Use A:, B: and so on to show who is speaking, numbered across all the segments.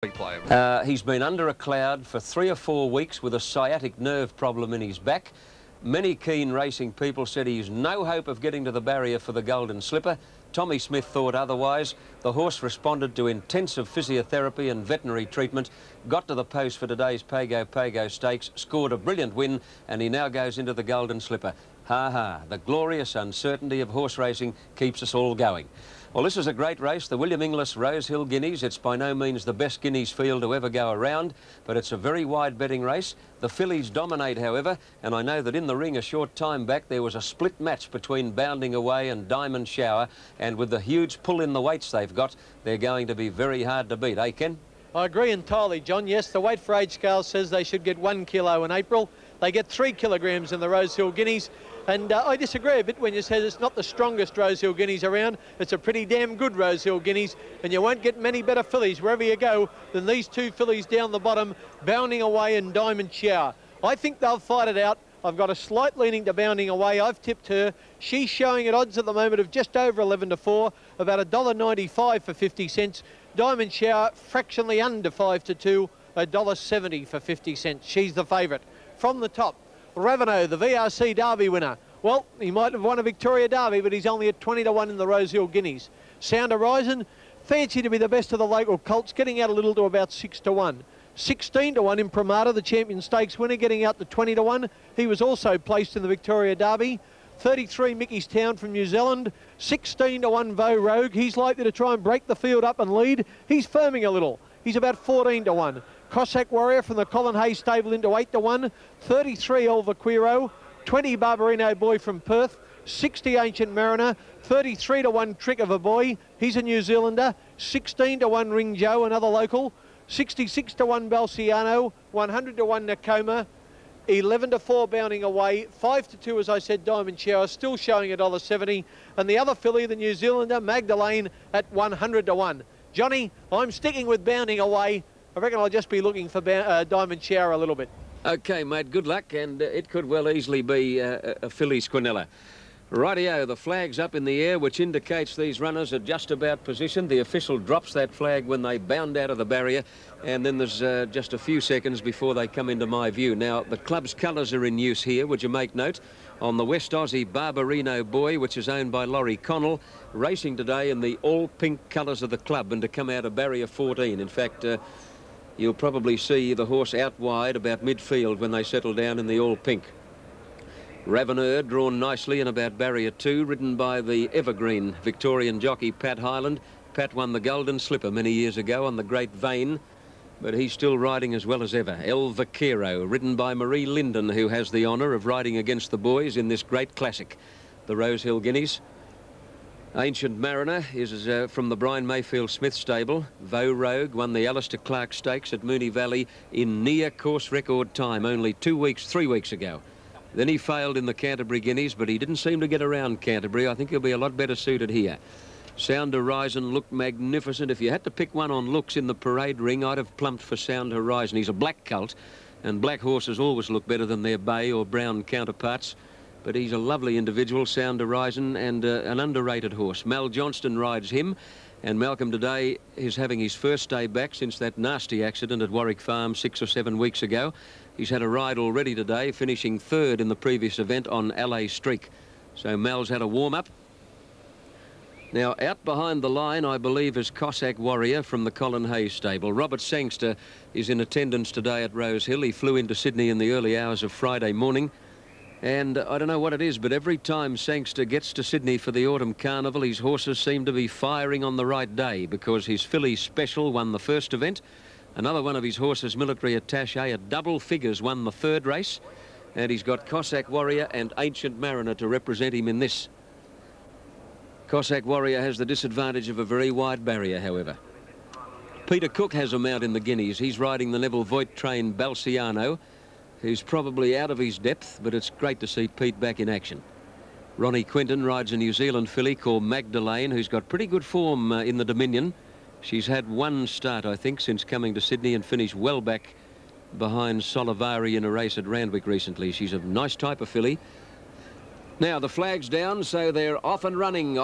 A: He's been under a cloud for 3 or 4 weeks with a sciatic nerve problem in his back. Many keen racing people said he's no hope of getting to the barrier for the Golden Slipper. Tommy Smith thought otherwise. The horse responded to intensive physiotherapy and veterinary treatment, got to the post for today's Pago Stakes, scored a brilliant win, and he now goes into the Golden Slipper. Ha, the glorious uncertainty of horse racing keeps us all going. Well, this is a great race, the William Inglis Rosehill Guineas. It's by no means the best Guineas field to ever go around, but it's a very wide betting race. The fillies dominate, however, and I know that in the ring a short time back there was a split match between Bounding Away and Diamond Shower, and with the huge pull in the weights they've got, they're going to be very hard to beat, eh, Ken?
B: I agree entirely, John. Yes, the weight for age scale says they should get 1 kilo in April. They get 3 kilograms in the Rosehill Guineas. And I disagree a bit when you say it's not the strongest Rosehill Guineas around. It's a pretty damn good Rosehill Guineas, and you won't get many better fillies wherever you go than these two fillies down the bottom, Bounding Away and Diamond Shower. I think they'll fight it out. I've got a slight leaning to Bounding Away. I've tipped her. She's showing at odds at the moment of just over 11 to 4, about $1.95 for 50 cents. Diamond Shower fractionally under 5 to 2, $1.70 for 50 cents. She's the favourite. From the top, Ravenel, the VRC Derby winner. Well, he might have won a Victoria Derby, but he's only at 20 to 1 in the Rosehill Guineas. Sound Horizon, fancy to be the best of the local colts, getting out a little to about 6 to 1. 16 to 1 Imprimatur, the Champion Stakes winner, getting out to 20 to 1. He was also placed in the Victoria Derby. 33 Mickey's Town from New Zealand. 16 to 1 Vo Rogue. He's likely to try and break the field up and lead. He's firming a little. He's about 14 to 1. Cossack Warrior from the Colin Hay stable into 8 to 1. 33 El Vaquero. 20 Barbarino Boy from Perth. 60 Ancient Mariner. 33 to 1 Trick of a Boy. He's a New Zealander. 16 to 1 Ring Joe, another local. 66 to 1 Balciano. 100 to 1 Nakoma. 11 to 4 Bounding Away. 5 to 2, as I said, Diamond Shower, still showing $1.70. And the other filly, the New Zealander, Magdalene, at 100 to 1. Johnny, I'm sticking with Bounding Away. I reckon I'll just be looking for Diamond Shower a little bit.
A: OK, mate, good luck, and it could well easily be a filly Squinella. Rightio, the flag's up in the air, which indicates these runners are just about positioned. The official drops that flag when they bound out of the barrier, and then there's just a few seconds before they come into my view. Now, the club's colours are in use here, would you make note? On the West Aussie Barbarino Boy, which is owned by Laurie Connell, racing today in the all-pink colours of the club, and to come out of barrier 14. In fact, you'll probably see the horse out wide about midfield when they settle down in the all-pink. Ravenel drawn nicely in about barrier 2, ridden by the evergreen Victorian jockey Pat Hyland. Pat won the Golden Slipper many years ago on the Great Vane, but he's still riding as well as ever. El Vaquero, ridden by Marie Linden, who has the honour of riding against the boys in this great classic, the Rosehill Guineas. Ancient Mariner is from the Brian Mayfield Smith stable. Vo Rogue won the Alistair Clark Stakes at Moonee Valley in near course record time, only 3 weeks ago. Then he failed in the Canterbury Guineas, but he didn't seem to get around Canterbury. I think he'll be a lot better suited here. Sound Horizon looked magnificent. If you had to pick one on looks in the parade ring, I'd have plumped for Sound Horizon. He's a black colt, and black horses always look better than their bay or brown counterparts. But he's a lovely individual, Sound Horizon, and an underrated horse. Mal Johnston rides him, and Malcolm today is having his first day back since that nasty accident at Warwick Farm 6 or 7 weeks ago. He's had a ride already today, finishing 3rd in the previous event on LA Streak. So Mal's had a warm-up. Now, out behind the line, I believe, is Cossack Warrior from the Colin Hay stable. Robert Sangster is in attendance today at Rosehill. He flew into Sydney in the early hours of Friday morning. And I don't know what it is, but every time Sangster gets to Sydney for the Autumn Carnival, his horses seem to be firing on the right day, because his filly Special won the first event. Another one of his horses, Military Attaché, at double figures, won the 3rd race. And he's got Cossack Warrior and Ancient Mariner to represent him in this. Cossack Warrior has the disadvantage of a very wide barrier, however. Peter Cook has a mount in the Guineas. He's riding the Neville Voigt trained Balciano, who's probably out of his depth, but it's great to see Pete back in action. Ronnie Quinton rides a New Zealand filly called Magdalene, who's got pretty good form in the Dominion. She's had 1 start, I think, since coming to Sydney, and finished well back behind Solivari in a race at Randwick recently. She's a nice type of filly. Now the flag's down, so they're off and running,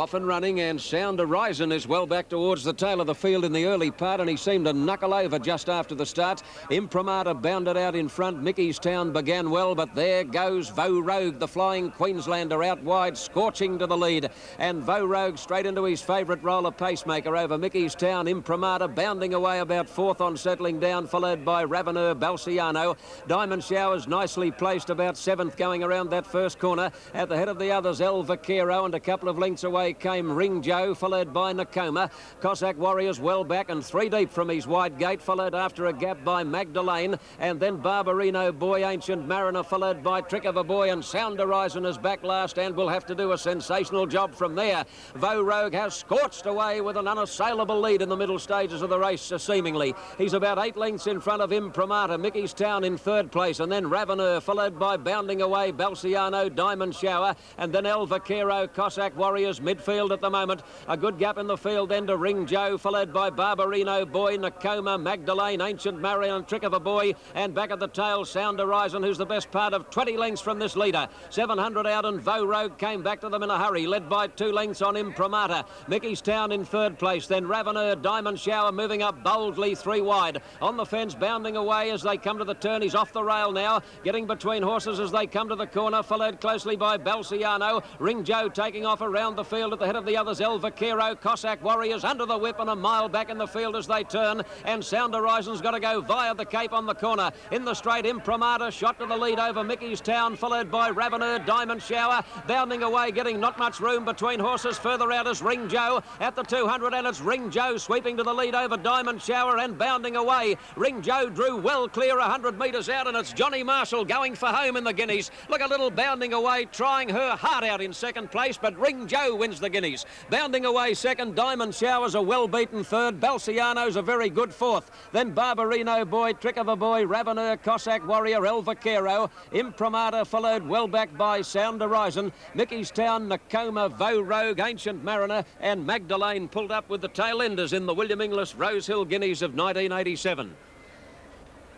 A: and Sound Horizon is well back towards the tail of the field in the early part, and he seemed to knuckle over just after the start. Imprimatur bounded out in front. Mickey's Town began well, but there goes Vo Rogue, the flying Queenslander, out wide, scorching to the lead, and Vo Rogue straight into his favourite roller Pacemaker over Mickey's Town. Imprimatur bounding away about fourth on settling down, followed by Raveneur Balciano. Diamond Showers nicely placed about seventh going around that first corner. At the head of the others, El Vaquero, and a couple of lengths away came Ring Joe, followed by Nakoma. Cossack Warriors well back and three deep from his wide gate, followed after a gap by Magdalene, and then Barbarino Boy, Ancient Mariner, followed by Trick of a Boy, and Sound Horizon is back last and will have to do a sensational job from there. Vo Rogue has scorched away with an unassailable lead in the middle stages of the race, seemingly. He's about 8 lengths in front of Imprimatur. Mickey's Town in third place, and then Raveneur, followed by bounding away Balciano, Diamond Shower, and then El Vaquero. Cossack Warriors midfield at the moment. A good gap in the field then to Ring Joe, followed by Barbarino Boy, Nakoma, Magdalene, Ancient Marion, Trick of a Boy, and back at the tail Sound Horizon, who's the best part of 20 lengths from this leader. 700 out, and Vo Rogue came back to them in a hurry, led by 2 lengths on Imprimatur. Mickey's Town in third place, then Raveneur, Diamond Shower moving up boldly 3 wide. On the fence, bounding away as they come to the turn. He's off the rail now, getting between horses as they come to the corner, followed closely by Balciano. Ring Joe taking off around the field at the head of the others. El Vaquero, Cossack Warriors under the whip and a mile back in the field as they turn, and Sound Horizon's got to go via the Cape on the corner. In the straight, Imprimatur shot to the lead over Mickey's Town, followed by Raveneur, Diamond Shower, bounding away, getting not much room between horses. Further out is Ring Joe at the 200, and it's Ring Joe sweeping to the lead over Diamond Shower and bounding away. Ring Joe drew well clear 100 metres out, and it's Johnny Marshall going for home in the Guineas. Look, a little bounding away, trying her heart out in second place, but Ring Joe wins the Guineas. Bounding away second, Diamond Showers a well-beaten third, Balciano's a very good fourth, then Barbarino Boy, Trick of a Boy, Raveneur, Cossack Warrior, El Vaquero. Imprimatur followed well back by Sound Horizon. Mickey's Town, Nakoma, Vo Rogue, Ancient Mariner, and Magdalene pulled up with the tail enders in the William Inglis Rosehill Guineas of 1987.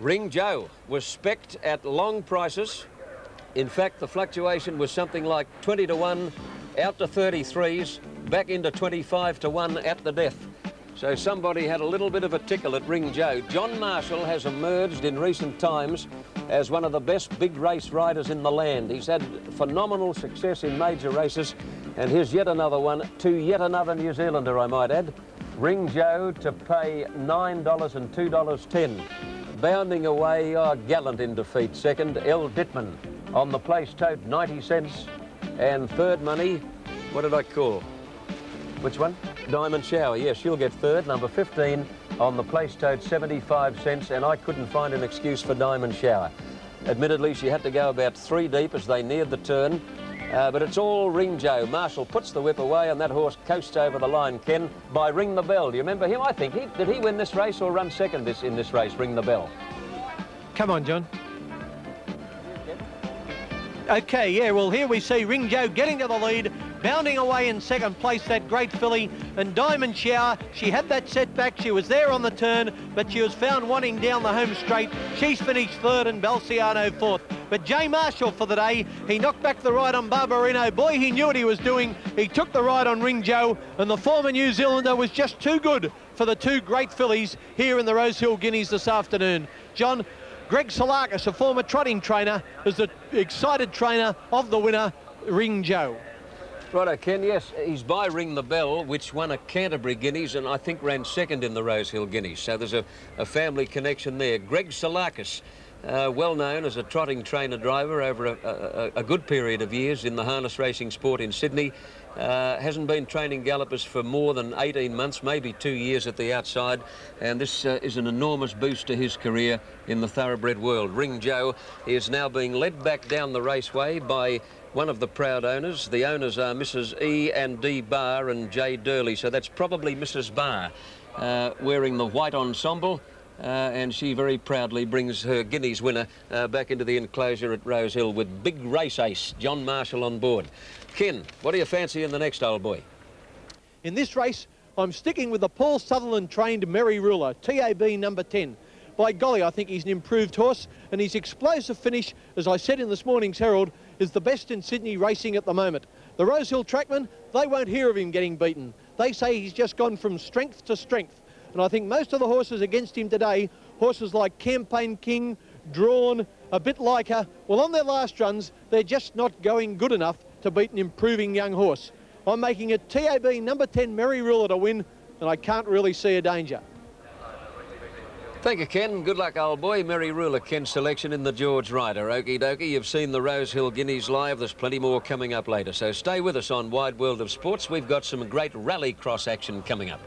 A: Ring Joe was specced at long prices. In fact, the fluctuation was something like 20 to 1, out to 33s, back into 25 to 1 at the death. So somebody had a little bit of a tickle at Ring Joe. John Marshall has emerged in recent times as one of the best big race riders in the land. He's had phenomenal success in major races, and here's yet another one to yet another New Zealander, I might add. Ring Joe to pay $9 and $2.10. Bounding away, gallant in defeat. Second, El Dittman on the place tote, 90 cents. And third money, what did I call? Which one? Diamond Shower. Yes, she'll get third, number 15 on the place tote, 75 cents. And I couldn't find an excuse for Diamond Shower. Admittedly, she had to go about 3 deep as they neared the turn. But it's all Ring Joe. Marshall puts the whip away and that horse coasts over the line, Ken, by Ring the Bell. Do you remember him? I think did he win this race or run second in this race, Ring the Bell?
B: Come on, John. Okay, yeah, well, here we see Ring Joe getting to the lead, bounding away in second place, that great filly, and Diamond Shower. She had that setback. She was there on the turn, but she was found wanting down the home straight. She's finished third and Balciano fourth. But Jay Marshall for the day, he knocked back the ride on Barbarino Boy. He knew what he was doing. He took the ride on Ring Joe, and the former New Zealander was just too good for the 2 great fillies here in the Rosehill Guineas this afternoon. John, Greg Salakis, a former trotting trainer, is the excited trainer of the winner, Ring Joe.
A: Righto, Ken, yes, he's by Ring the Bell, which won a Canterbury Guineas and I think ran second in the Rosehill Guineas. So there's a family connection there. Greg Salakis, well known as a trotting trainer driver over a good period of years in the harness racing sport in Sydney. Hasn't been training gallopers for more than 18 months, maybe 2 years at the outside, and this is an enormous boost to his career in the thoroughbred world. Ring Joe is now being led back down the raceway by one of the proud owners. The owners are Mrs. E and D Barr and J Durley, so that's probably Mrs. Barr wearing the white ensemble. And she very proudly brings her Guineas winner back into the enclosure at Rosehill with big race ace John Marshall on board. Ken, what do you fancy in the next, old boy?
B: In this race, I'm sticking with the Paul Sutherland trained Merry Ruler, TAB number 10. By golly, I think he's an improved horse, and his explosive finish, as I said in this morning's Herald, is the best in Sydney racing at the moment. The Rosehill trackmen, they won't hear of him getting beaten. They say he's just gone from strength to strength. And I think most of the horses against him today, horses like Campaign King, Drawn, a bit like her, well, on their last runs, they're just not going good enough to beat an improving young horse. I'm making it TAB number 10, Merry Ruler, to win, and I can't really see a danger.
A: Thank you, Ken. Good luck, old boy. Merry Ruler, Ken's selection in the George Ryder. Okie dokie, you've seen the Rosehill Guineas live. There's plenty more coming up later. So stay with us on Wide World of Sports. We've got some great rallycross action coming up.